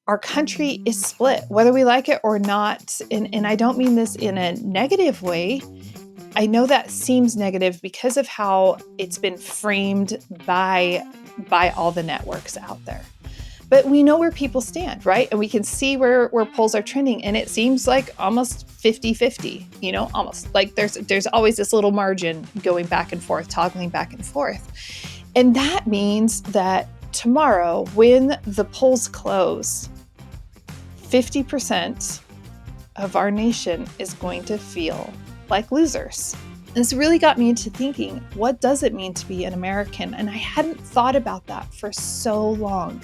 our country is split, whether we like it or not. And I don't mean this in a negative way. I know that seems negative because of how it's been framed by all the networks out there. But we know where people stand, right? And we can see where polls are trending. And it seems like almost 50-50, almost like there's always this little margin going back and forth, toggling back and forth. And that means that tomorrow, when the polls close, 50% of our nation is going to feel like losers. And this really got me into thinking, what does it mean to be an American? And I hadn't thought about that for so long.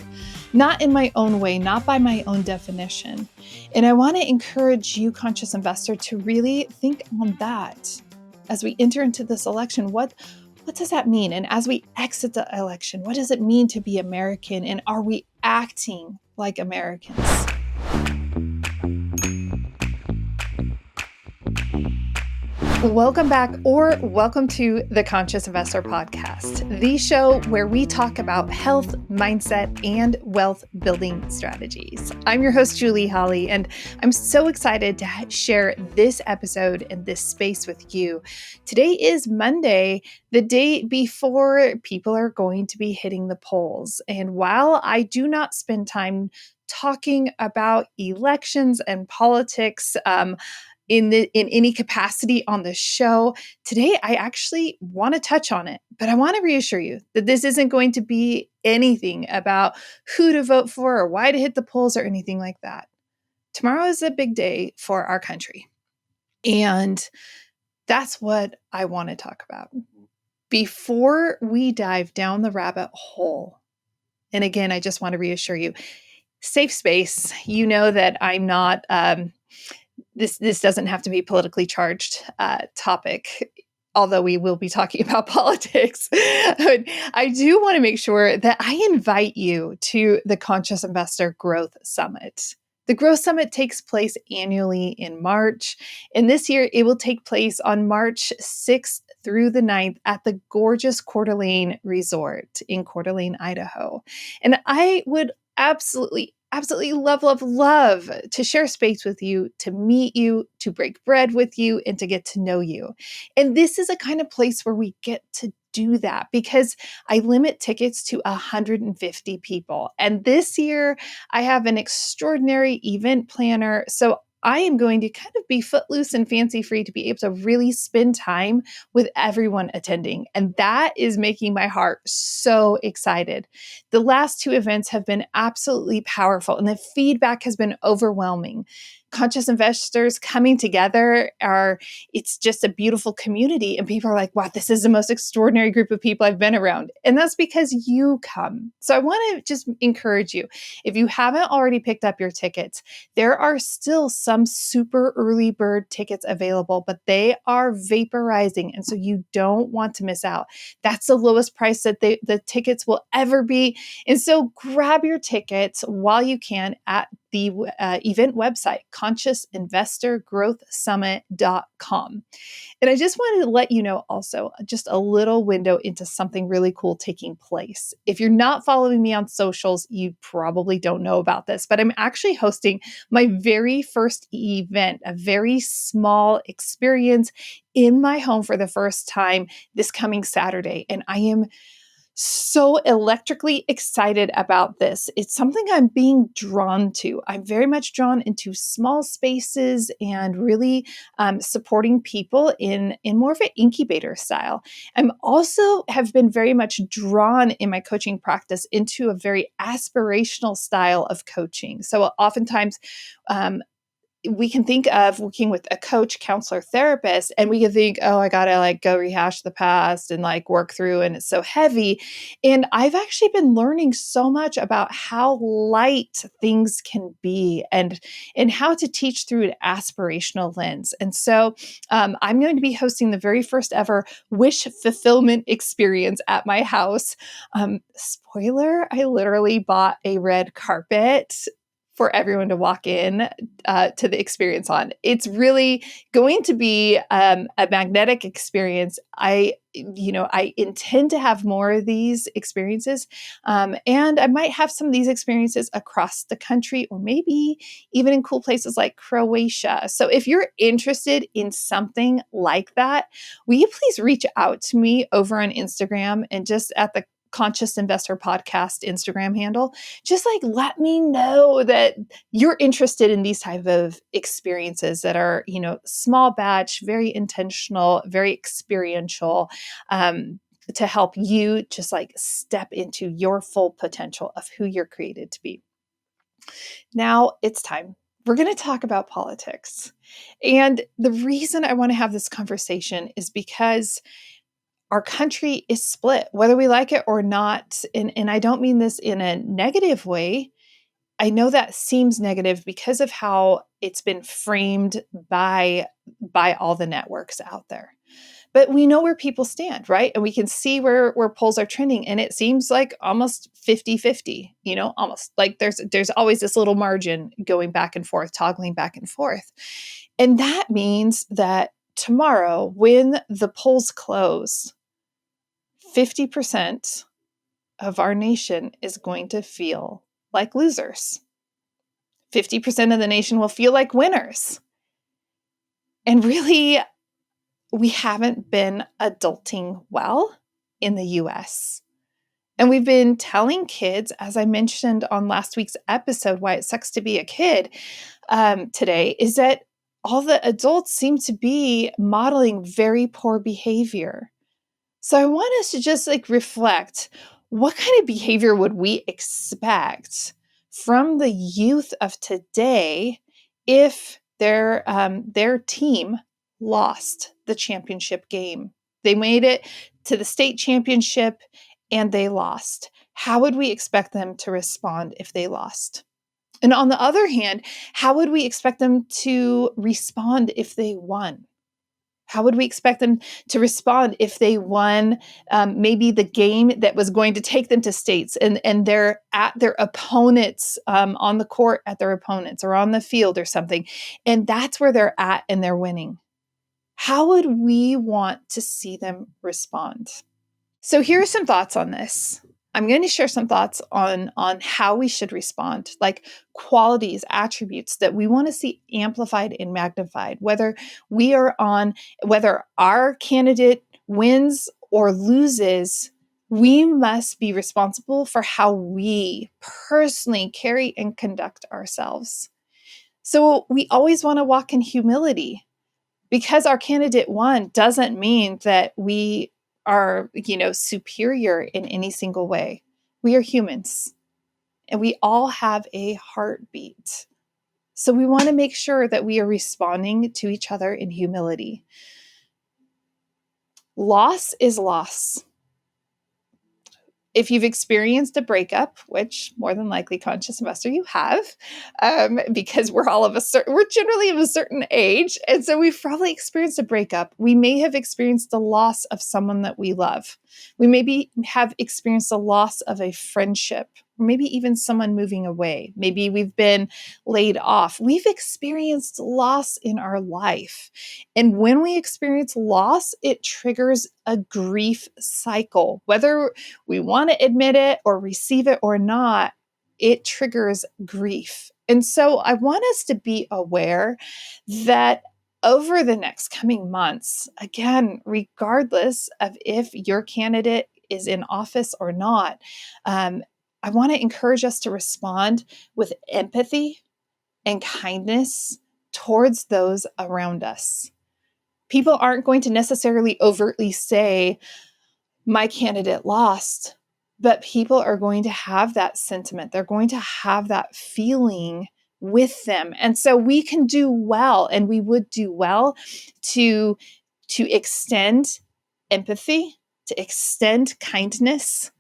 Not in my own way, not by my own definition. And I want to encourage you, conscious investor, to really think on that as we enter into this election. What does that mean? And as we exit the election, what does it mean to be American? And are we acting like Americans? Welcome back, or welcome to the Conscious Investor Podcast, the show where we talk about health, mindset, and wealth building strategies. I'm your host, Julie Holly, and I'm so excited to share this episode and this space with you. Today is Monday, the day before people are going to be hitting the polls. And while I do not spend time talking about elections and politics, in any capacity on the show, today I actually want to touch on it, but I want to reassure you that this isn't going to be anything about who to vote for or why to hit the polls or anything like that. Tomorrow is a big day for our country, and that's what I want to talk about. Before we dive down the rabbit hole, and again, I just want to reassure you, safe space. You know that I'm not This doesn't have to be a politically charged topic, although we will be talking about politics. But I do want to make sure that I invite you to the Conscious Investor Growth Summit. The Growth Summit takes place annually in March, and this year it will take place on March 6th through the 9th at the gorgeous Coeur d'Alene Resort in Coeur d'Alene, Idaho. And I would absolutely love to share space with you, to meet you, to break bread with you, and to get to know you. And this is a kind of place where we get to do that because I limit tickets to 150 people. And this year I have an extraordinary event planner. So I am going to kind of be footloose and fancy free to be able to really spend time with everyone attending. And that is making my heart so excited. The last two events have been absolutely powerful, and the feedback has been overwhelming. Conscious investors coming together it's just a beautiful community. And people are like, wow, this is the most extraordinary group of people I've been around. And that's because you come. So I want to just encourage you, if you haven't already picked up your tickets, there are still some super early bird tickets available, but they are vaporizing. And so you don't want to miss out. That's the lowest price that the tickets will ever be. And so grab your tickets while you can at the event website, consciousinvestorgrowthsummit.com. And I just wanted to let you know also just a little window into something really cool taking place. If you're not following me on socials, you probably don't know about this, but I'm actually hosting my very first event, a very small experience in my home for the first time this coming Saturday. And I am so electrically excited about this. It's something I'm being drawn to. I'm very much drawn into small spaces and really supporting people in more of an incubator style. I'm also have been very much drawn in my coaching practice into a very aspirational style of coaching. So oftentimes, we can think of working with a coach, counselor, therapist, and we can think, oh, I got to go rehash the past and work through, and it's so heavy. And I've actually been learning so much about how light things can be and how to teach through an aspirational lens. And so I'm going to be hosting the very first ever wish fulfillment experience at my house. Spoiler, I literally bought a red carpet for everyone to walk in to the experience on. It's really going to be a magnetic experience. I intend to have more of these experiences, and I might have some of these experiences across the country, or maybe even in cool places like Croatia. So if you're interested in something like that, will you please reach out to me over on Instagram and just at the Conscious Investor Podcast Instagram handle? Just like let me know that you're interested in these type of experiences that are, small batch, very intentional, very experiential, to help you just like step into your full potential of who you're created to be. Now it's time. We're going to talk about politics. And the reason I want to have this conversation is because our country is split, whether we like it or not. And I don't mean this in a negative way. I know that seems negative because of how it's been framed by all the networks out there. But we know where people stand, right? And we can see where polls are trending. And it seems like almost 50-50, almost like there's always this little margin going back and forth, toggling back and forth. And that means that tomorrow, when the polls close, 50% of our nation is going to feel like losers. 50% of the nation will feel like winners. And really, we haven't been adulting well in the US. And we've been telling kids, as I mentioned on last week's episode, why it sucks to be a kid today, is that all the adults seem to be modeling very poor behavior. So I want us to just like reflect, what kind of behavior would we expect from the youth of today if their team lost the championship game? They made it to the state championship and they lost. How would we expect them to respond if they lost? And on the other hand, how would we expect them to respond if they won? How would we expect them to respond if they won maybe the game that was going to take them to states and they're at their opponents on the court at their opponents or on the field or something, and that's where they're at and they're winning? How would we want to see them respond? So here are some thoughts on this. I'm going to share some thoughts on how we should respond, like qualities, attributes that we want to see amplified and magnified, whether our candidate wins or loses. We must be responsible for how we personally carry and conduct ourselves. So we always want to walk in humility. Because our candidate won doesn't mean that we are, superior in any single way. We are humans and we all have a heartbeat. So we want to make sure that we are responding to each other in humility. Loss is loss. If you've experienced a breakup, which more than likely, conscious investor, you have, because we're generally of a certain age, and so we've probably experienced a breakup. We may have experienced the loss of someone that we love. We maybe have experienced the loss of a friendship, or maybe even someone moving away. Maybe we've been laid off. We've experienced loss in our life. And when we experience loss, it triggers a grief cycle. Whether we want to admit it or receive it or not, it triggers grief. And so I want us to be aware that over the next coming months, again, regardless of if your candidate is in office or not, I want to encourage us to respond with empathy and kindness towards those around us. People aren't going to necessarily overtly say, my candidate lost, but people are going to have that sentiment. They're going to have that feeling with them. And so we can do well, and we would do well to extend empathy, to extend kindness,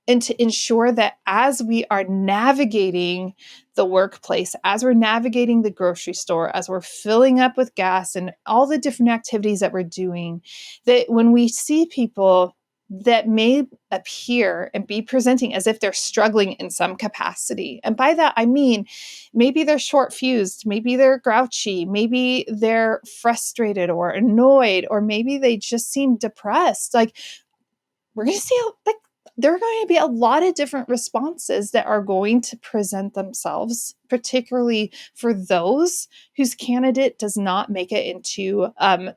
and to ensure that as we are navigating the workplace, as we're navigating the grocery store, as we're filling up with gas and all the different activities that we're doing, that when we see people that may appear and be presenting as if they're struggling in some capacity. And by that, I mean, maybe they're short fused, maybe they're grouchy, maybe they're frustrated or annoyed, or maybe they just seem depressed. Like, we're going to see there are going to be a lot of different responses that are going to present themselves, particularly for those whose candidate does not make it into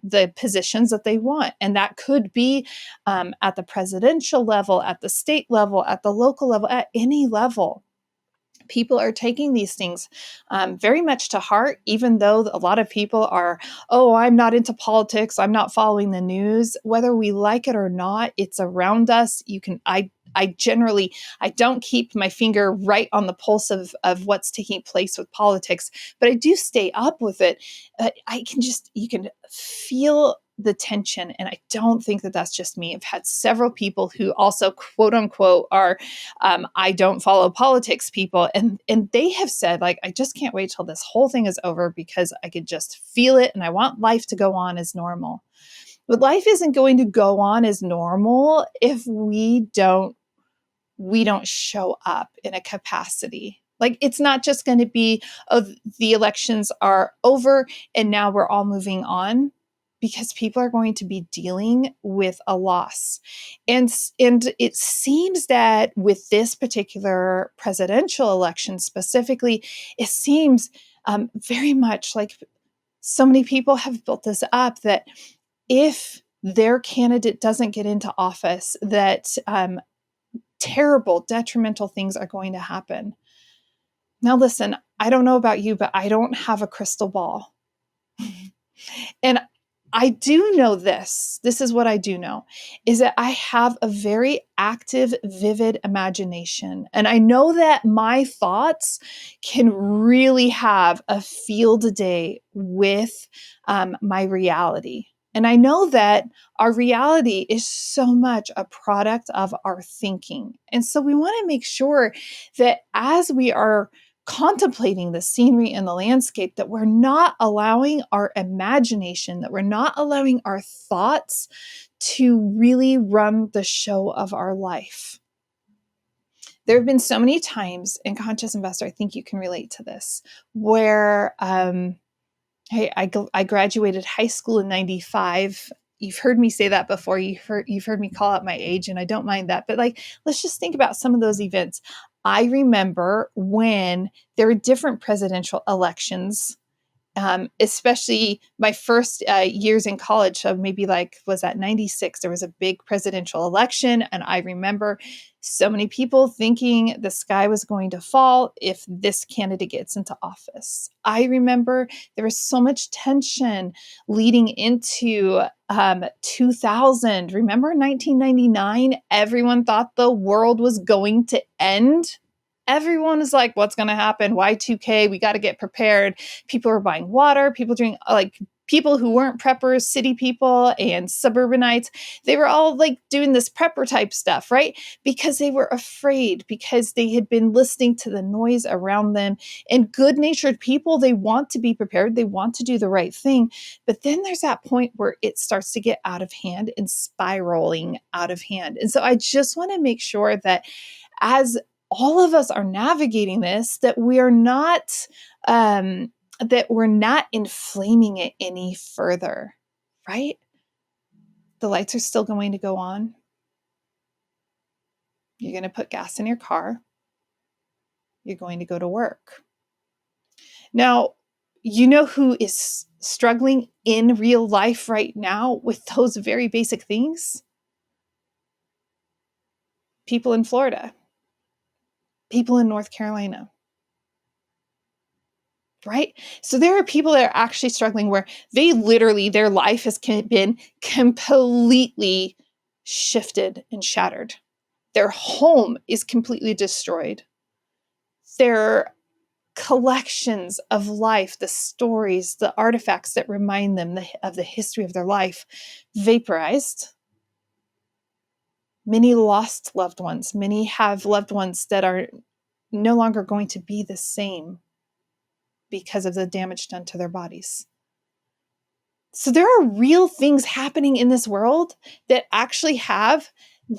the positions that they want. And that could be at the presidential level, at the state level, at the local level, at any level. People are taking these things very much to heart, even though a lot of people are, oh, I'm not into politics, I'm not following the news. Whether we like it or not, it's around us. I generally, I don't keep my finger right on the pulse of what's taking place with politics, but I do stay up with it. You can feel the tension. And I don't think that that's just me. I've had several people who also, quote unquote, are I don't follow politics people. And they have said, like, I just can't wait till this whole thing is over because I could just feel it and I want life to go on as normal. But life isn't going to go on as normal if we don't show up in a capacity. Like, it's not just going to be, oh, the elections are over and now we're all moving on, because people are going to be dealing with a loss. And it seems that with this particular presidential election specifically, it seems very much like so many people have built this up that if their candidate doesn't get into office, that terrible, detrimental things are going to happen. Now, listen, I don't know about you, but I don't have a crystal ball. And I do know this. This is what I do know, is that I have a very active, vivid imagination. And I know that my thoughts can really have a field day with my reality. And I know that our reality is so much a product of our thinking. And so we want to make sure that as we are contemplating the scenery and the landscape, that we're not allowing our imagination, that we're not allowing our thoughts to really run the show of our life. There have been so many times in Conscious Investor, I think you can relate to this, where I graduated high school in 95. You've heard me say that before. You've heard me call out my age, and I don't mind that. But let's just think about some of those events. I remember when there were different presidential elections, especially my first years in college. So maybe was that 96? There was a big presidential election. And I remember so many people thinking the sky was going to fall if this candidate gets into office. I remember there was so much tension leading into 2000. Remember 1999? Everyone thought the world was going to end. Everyone is like, what's going to happen? Y2K, we got to get prepared. People were buying water, people people who weren't preppers, city people and suburbanites, they were all doing this prepper type stuff, right? Because they were afraid, because they had been listening to the noise around them. And good-natured people, they want to be prepared, they want to do the right thing. But then there's that point where it starts to get out of hand and spiraling out of hand. And so I just want to make sure that as all of us are navigating this, that we're not inflaming it any further, right? The lights are still going to go on. You're going to put gas in your car. You're going to go to work. Now, you know who is struggling in real life right now with those very basic things? People in Florida. People in North Carolina. Right? So there are people that are actually struggling where they literally, their life has been completely shifted and shattered. Their home is completely destroyed. Their collections of life, the stories, the artifacts that remind them of the history of their life, vaporized. Many lost loved ones. Many have loved ones that are no longer going to be the same because of the damage done to their bodies. So there are real things happening in this world that actually have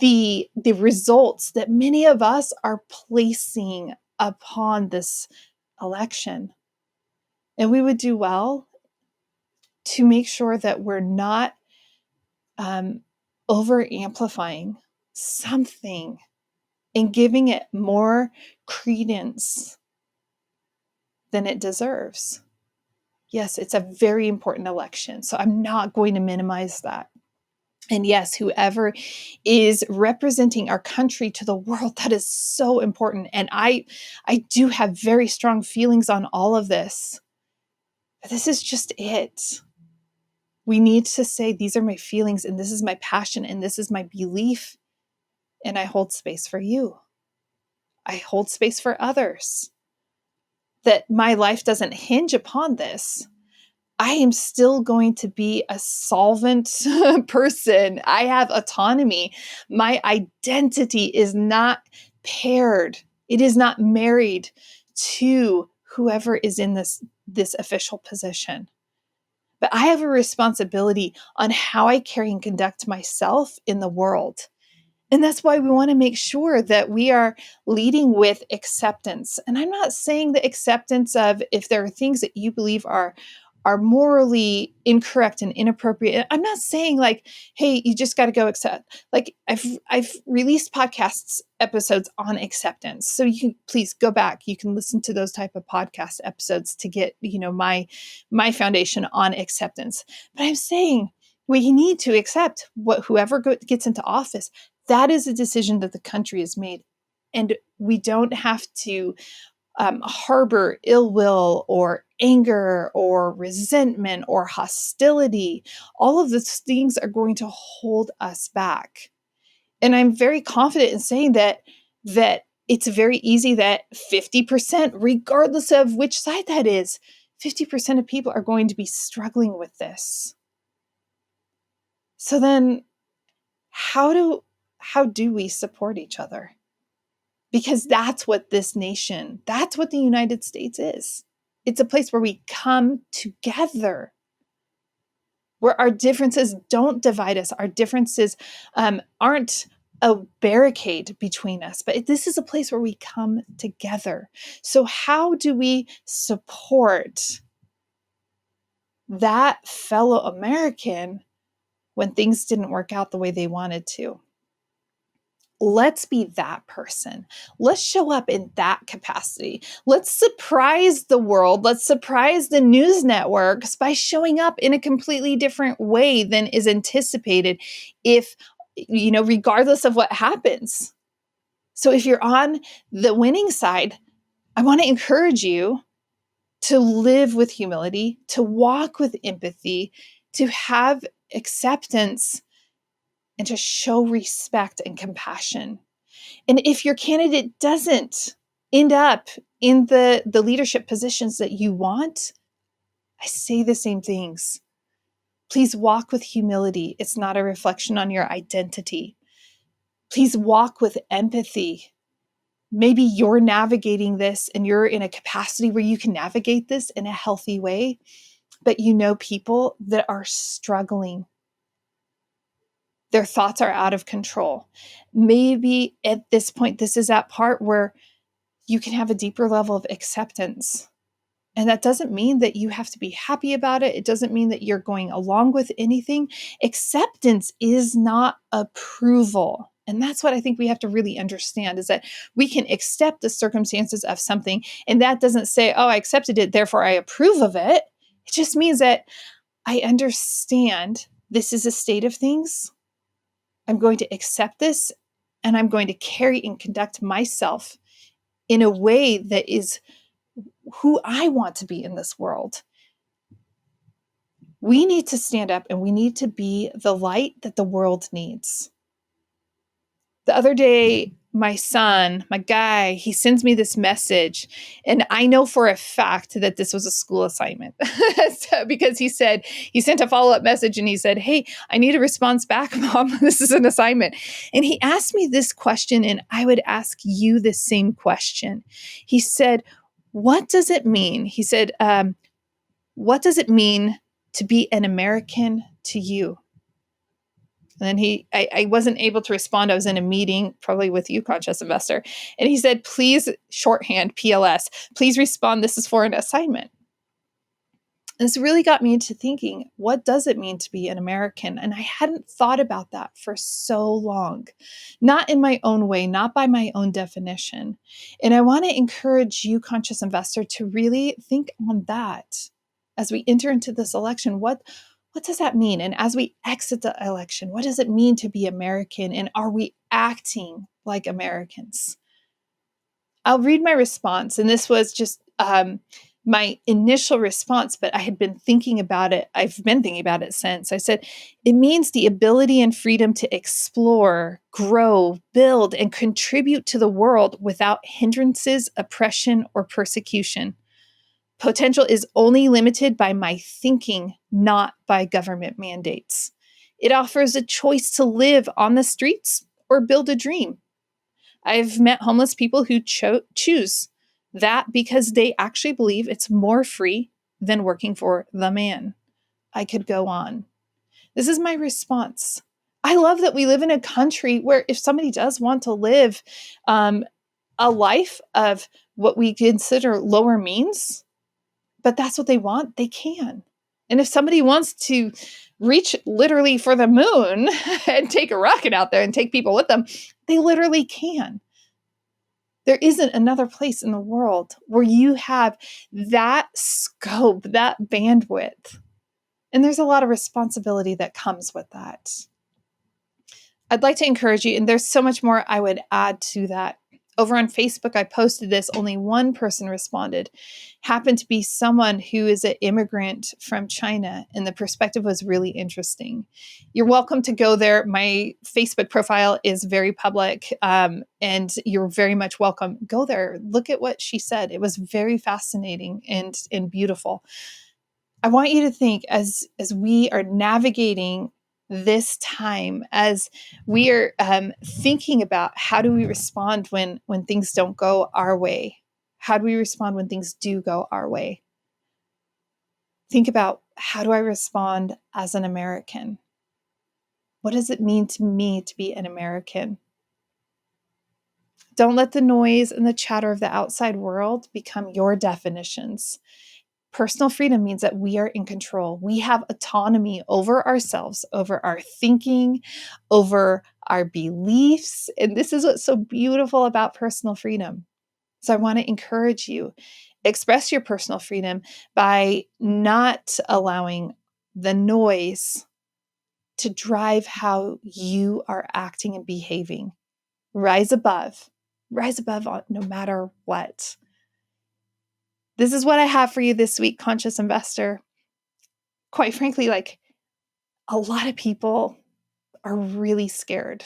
the results that many of us are placing upon this election. And we would do well to make sure that we're not over amplifying something and giving it more credence than it deserves. Yes, it's a very important election, so I'm not going to minimize that. And yes, whoever is representing our country to the world, that is so important. And I do have very strong feelings on all of this. But this is just it. We need to say, these are my feelings, and this is my passion, and this is my belief. And I hold space for you. I hold space for others. That my life doesn't hinge upon this. I am still going to be a solvent person. I have autonomy. My identity is not paired. It is not married to whoever is in this official position. But I have a responsibility on how I carry and conduct myself in the world. And that's why we want to make sure that we are leading with acceptance. And I'm not saying the acceptance of if there are things that you believe are morally incorrect and inappropriate. I'm not saying like, hey, you just got to go accept. Like I've released podcasts episodes on acceptance. So you can please go back. You can listen to those type of podcast episodes to get, my foundation on acceptance. But I'm saying we need to accept whoever gets into office. That is a decision that the country has made. And we don't have to harbor ill will or anger or resentment or hostility. All of those things are going to hold us back. And I'm very confident in saying that it's very easy that 50%, regardless of which side that is, 50% of people are going to be struggling with this. So then how do we support each other? Because that's what this nation, that's what the United States is. It's a place where we come together, where our differences don't divide us. Our differences aren't a barricade between us, but this is a place where we come together. So how do we support that fellow American when things didn't work out the way they wanted to? Let's be that person. Let's show up in that capacity. Let's surprise the world. Let's surprise the news networks by showing up in a completely different way than is anticipated regardless of what happens. So if you're on the winning side, I want to encourage you to live with humility, to walk with empathy, to have acceptance, and to show respect and compassion. And if your candidate doesn't end up in the leadership positions that you want, I say the same things. Please walk with humility. It's not a reflection on your identity. Please walk with empathy. Maybe you're navigating this and you're in a capacity where you can navigate this in a healthy way, but you know people that are struggling. Their thoughts are out of control. Maybe at this point, this is that part where you can have a deeper level of acceptance. And that doesn't mean that you have to be happy about it. It doesn't mean that you're going along with anything. Acceptance is not approval. And that's what I think we have to really understand, is that we can accept the circumstances of something. And that doesn't say, oh, I accepted it, therefore I approve of it. It just means that I understand this is a state of things. I'm going to accept this, and I'm going to carry and conduct myself in a way that is who I want to be in this world. We need to stand up and we need to be the light that the world needs. The other day, my son, my guy, he sends me this message, and I know for a fact that this was a school assignment. Because he sent a follow-up message and he said, hey, I need a response back, Mom. This is an assignment. And he asked me this question, and I would ask you the same question. He said, what does it mean? He said, what does it mean to be an American to you? And then I wasn't able to respond. I was in a meeting, probably with you, Conscious Investor. And he said, please, shorthand, PLS, please respond. This is for an assignment. And this really got me into thinking, what does it mean to be an American? And I hadn't thought about that for so long, not in my own way, not by my own definition. And I want to encourage you, Conscious Investor, to really think on that as we enter into this election. What does that mean? And as we exit the election, what does it mean to be American? And are we acting like Americans? I'll read my response. And this was just my initial response, but I had been thinking about it. I've been thinking about it since. I said, it means the ability and freedom to explore, grow, build, and contribute to the world without hindrances, oppression, or persecution. Potential is only limited by my thinking, not by government mandates. It offers a choice to live on the streets or build a dream. I've met homeless people who choose that because they actually believe it's more free than working for the man. I could go on. This is my response. I love that we live in a country where if somebody does want to live a life of what we consider lower means, but that's what they want, they can. And if somebody wants to reach literally for the moon and take a rocket out there and take people with them, they literally can. There isn't another place in the world where you have that scope, that bandwidth. And there's a lot of responsibility that comes with that. I'd like to encourage you, and there's so much more I would add to that. Over on Facebook, I posted this. Only one person responded. Happened to be someone who is an immigrant from China, and the perspective was really interesting. You're welcome to go there. My Facebook profile is very public, and you're very much welcome. Go there. Look at what she said. It was very fascinating and beautiful. I want you to think as we are navigating this time, as we are thinking about how do we respond when things don't go our way? How do we respond when things do go our way? Think about, how do I respond as an American? What does it mean to me to be an American? Don't let the noise and the chatter of the outside world become your definitions. Personal freedom means that we are in control. We have autonomy over ourselves, over our thinking, over our beliefs. And this is what's so beautiful about personal freedom. So I want to encourage you, express your personal freedom by not allowing the noise to drive how you are acting and behaving. Rise above no matter what. This is what I have for you this week, Conscious Investor. Quite frankly, like, a lot of people are really scared.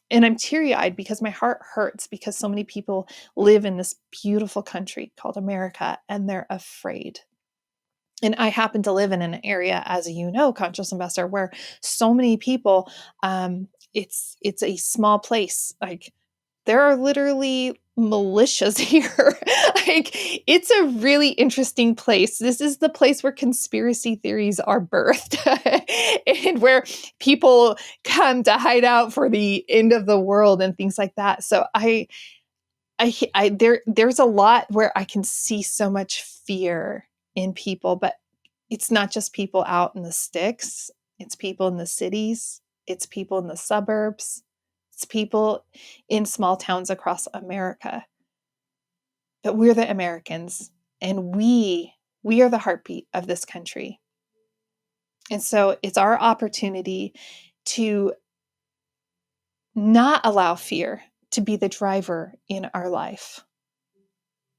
And I'm teary-eyed because my heart hurts because so many people live in this beautiful country called America and they're afraid. And I happen to live in an area, as you know, Conscious Investor, where so many people, it's a small place. Like, there are literally militias here. Like, it's a really interesting place. This is the place where conspiracy theories are birthed and where people come to hide out for the end of the world and things like that. So there's a lot where I can see so much fear in people, but it's not just people out in the sticks. It's people in the cities. It's people in the suburbs. It's people in small towns across America. But we're the Americans, and we are the heartbeat of this country. And so it's our opportunity to not allow fear to be the driver in our life,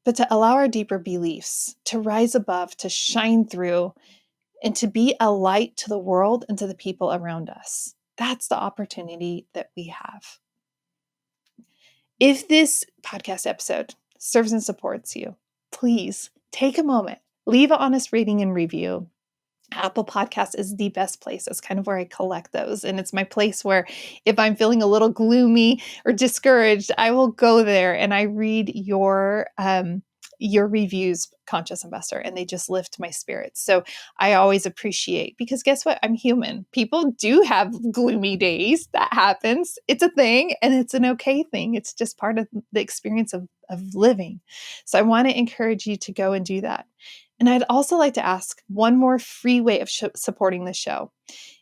but to allow our deeper beliefs to rise above, to shine through, and to be a light to the world and to the people around us. That's the opportunity that we have. If this podcast episode serves and supports you, please take a moment, leave an honest rating and review. Apple Podcasts is the best place. It's kind of where I collect those. And it's my place where if I'm feeling a little gloomy or discouraged, I will go there and I read your your reviews, Conscious Investor, and they just lift my spirits. So I always appreciate, because guess what? I'm human. People do have gloomy days. That happens. It's a thing, and it's an okay thing. It's just part of the experience of living. So I want to encourage you to go and do that. And I'd also like to ask one more free way of supporting the show.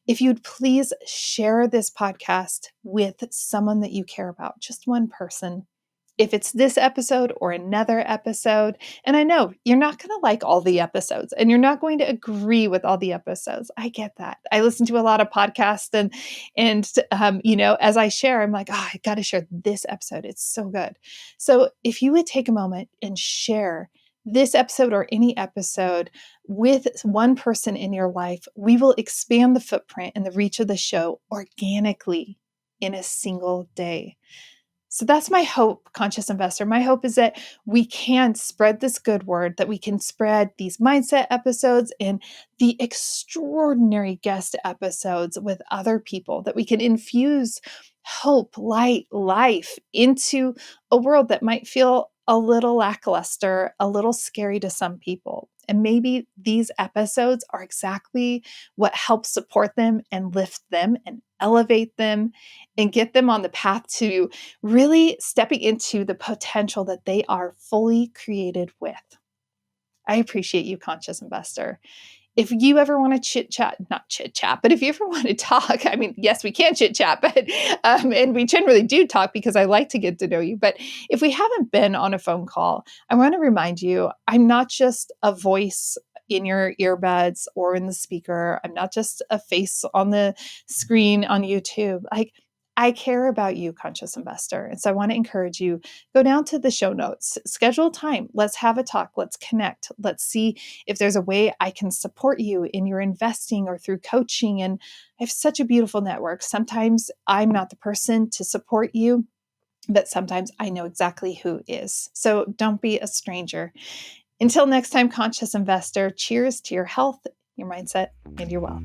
If you'd please share this podcast with someone that you care about, just one person. If it's this episode or another episode, and I know you're not going to like all the episodes and you're not going to agree with all the episodes. I get that. I listen to a lot of podcasts and as I share, I'm like, I got to share this episode. It's so good. So if you would take a moment and share this episode or any episode with one person in your life, we will expand the footprint and the reach of the show organically in a single day. So that's my hope, Conscious Investor. My hope is that we can spread this good word, that we can spread these mindset episodes and the extraordinary guest episodes with other people, that we can infuse hope, light, life into a world that might feel a little lackluster, a little scary to some people. And maybe these episodes are exactly what helps support them and lift them and elevate them and get them on the path to really stepping into the potential that they are fully created with. I appreciate you, Conscious Investor. If you ever want to not chit chat, but if you ever want to talk, I mean, yes, we can chit chat, but and we generally do talk because I like to get to know you. But if we haven't been on a phone call, I want to remind you, I'm not just a voice in your earbuds or in the speaker. I'm not just a face on the screen on YouTube. I care about you, Conscious Investor. And so I want to encourage you, go down to the show notes, schedule time. Let's have a talk. Let's connect. Let's see if there's a way I can support you in your investing or through coaching. And I have such a beautiful network. Sometimes I'm not the person to support you, but sometimes I know exactly who is. So don't be a stranger. Until next time, Conscious Investor, cheers to your health, your mindset, and your wealth.